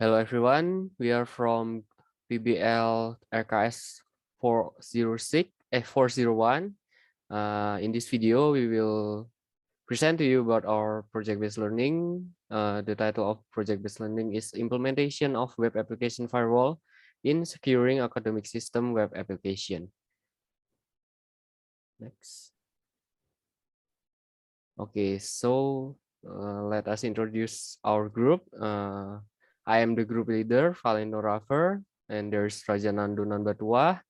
Hello everyone, we are from PBL RKS 401. In this video, we will present to you about our project-based learning. The title of project-based learning is Implementation of Web Application Firewall in Securing Academic System Web Application. Next. Okay, so let us introduce our group. I am the group leader, Valendo Rafer, and there's Rajanandu Nanbatua,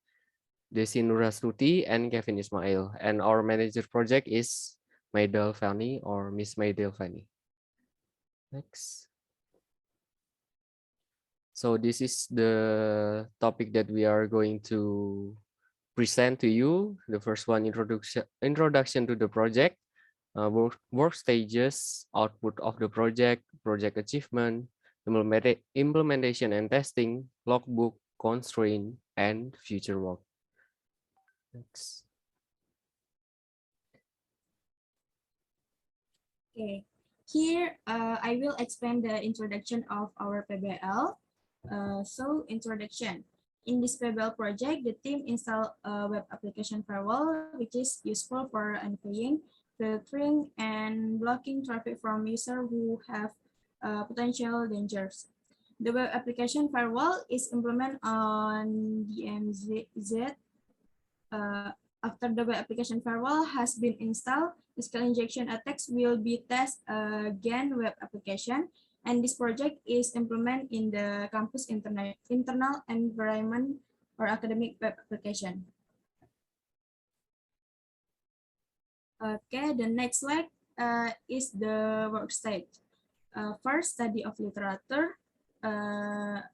Desi Nurastuti, and Kevin Ismail. And our manager project is Maidal Fani or Miss Maidal Fani. Next. So this is the topic that we are going to present to you. The first one, introduction to the project. Work stages, output of the project, project achievement, implementation and testing, logbook, constraint, and future work. Next. Okay, here I will explain the introduction of our PBL. So introduction. In this PBL project, the team install a web application firewall, which is useful for envying, filtering, and blocking traffic from users who have potential dangers. The web application firewall is implemented on DMZ. After the web application firewall has been installed, the SQL injection attacks will be tested against web application, and this project is implemented in the campus internal environment or academic web application. Okay, the next slide is the work stage. First, study of literature.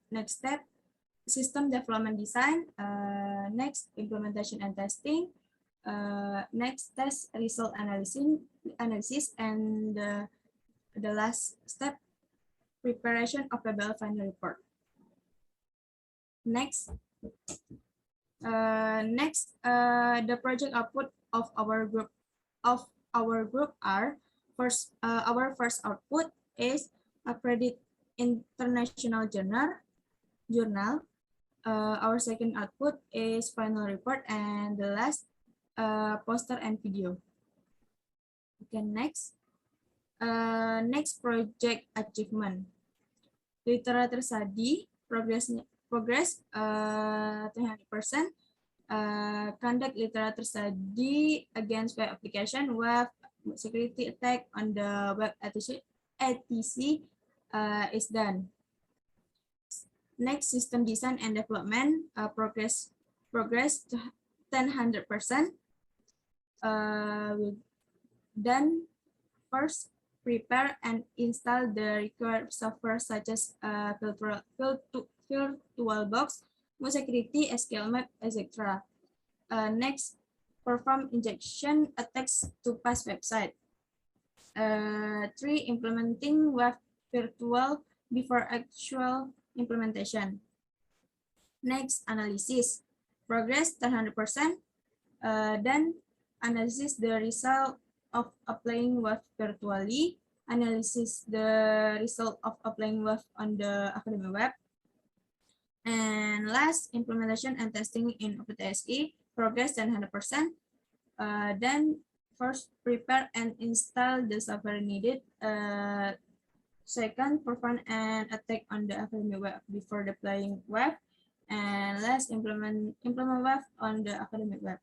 Next step, system development design. Next, implementation and testing. Next, test result analysis, and the last step, preparation of the final report. Next, the project output of our group are first. Our first output is accredited international journal. Our second output is final report, and the last poster and video. Okay, next. Next project achievement. Literature study progress 300%. Conduct literature study against web application, web security attack on the web etc. Is done. Next, system design and development progress 100%. Then first prepare and install the required software such as VirtualBox, security, SQLmap, etc. Next, perform injection attacks to past website. 3. Implementing web virtual before actual implementation. Next, analysis. Progress 100%. Then analysis the result of applying web virtually, analysis the result of applying web on the academic web, and last, implementation and testing in OpenTSE, progress 100%. Then first, prepare and install the software needed. Second, perform an attack on the academic web before deploying web, and last, implement web on the academic web.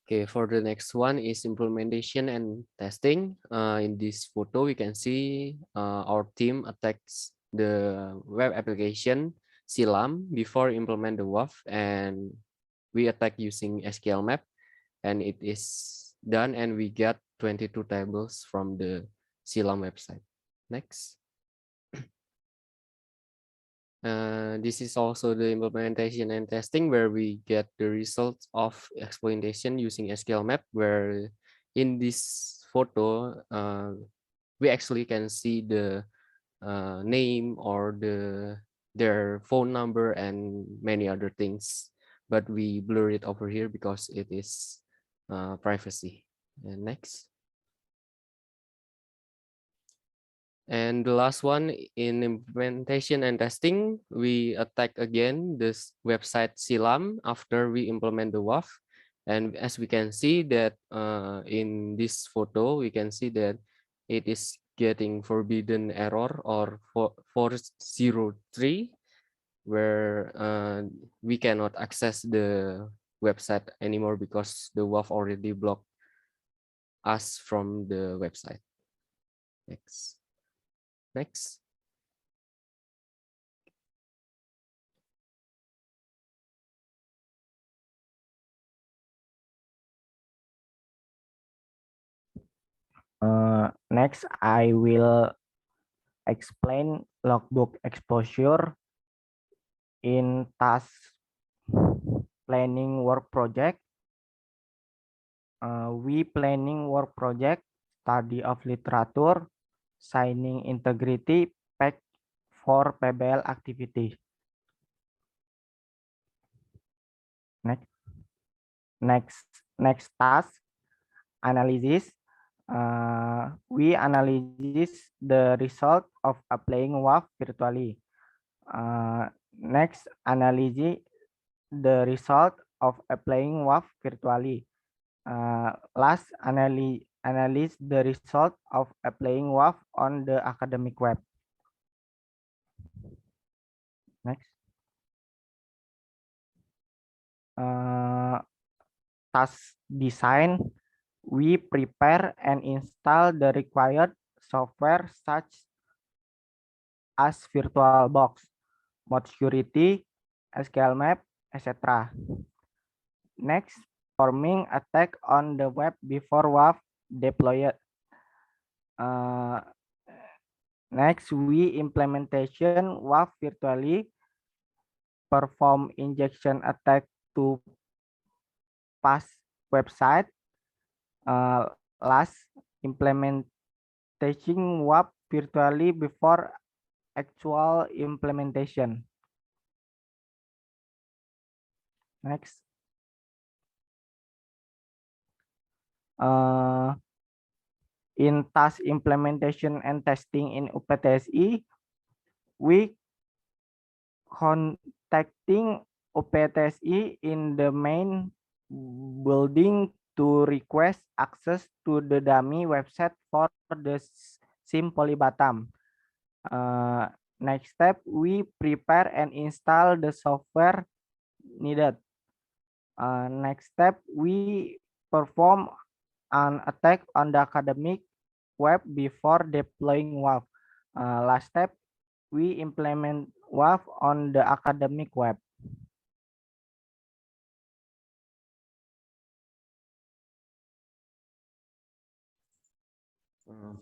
Okay, for the next one is implementation and testing. In this photo, we can see our team attacks the web application Silam before implement the WAF, and we attack using SQLmap, and it is done, and we get 22 tables from the Silam website. Next. This is also the implementation and testing where we get the results of exploitation using SQLmap, where in this photo, we actually can see the name or their phone number and many other things, but we blur it over here because it is privacy. And next. And the last one, in implementation and testing, we attack again this website Silam after we implement the WAF. And as we can see that in this photo, we can see that it is getting forbidden error or 403, where we cannot access the website anymore because the WAF already blocked us from the website. Next. Next. Next, I will explain logbook exposure in task planning work project. We planning work project, study of literature, signing integrity pack for PBL activity. Next task, analysis. We analyze the result of applying WAF virtually. Next, analyze the result of applying WAF virtually. Last, analyze the result of applying WAF on the academic web. Next. Task design. We prepare and install the required software such as VirtualBox, ModSecurity, SQLmap, etc. Next, forming attack on the web before WAF deployed. Next, we implementation WAF virtually, perform injection attack to pass website. Last, implementation WAF virtually before actual implementation. Next. In task implementation and testing in UPTSI, we contacting UPTSI in the main building to request access to the dummy website for the SIM Polybatam. Next step, we prepare and install the software needed. Next step, we perform an attack on the academic web before deploying WAF. Last step, we implement WAF on the academic web.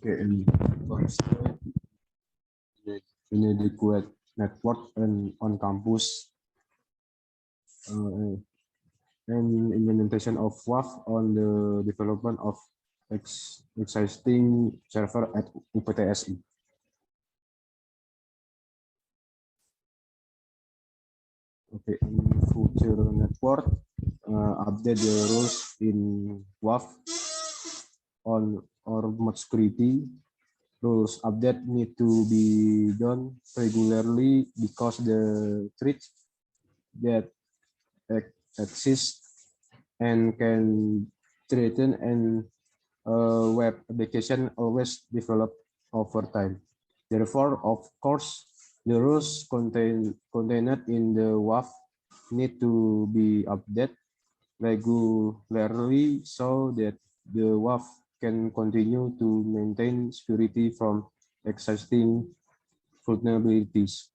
Okay, and inadequate network and on campus and implementation of WAF on the development of existing server at UPTSI. Okay, in future network, update the rules in WAF on or ModSecurity. Rules update need to be done regularly because the threats that exist and can threaten and web application always develop over time. Therefore, of course, the rules contained in the WAF need to be updated regularly so that the WAF can continue to maintain security from existing vulnerabilities.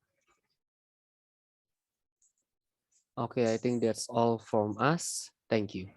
Okay, I think that's all from us. Thank you.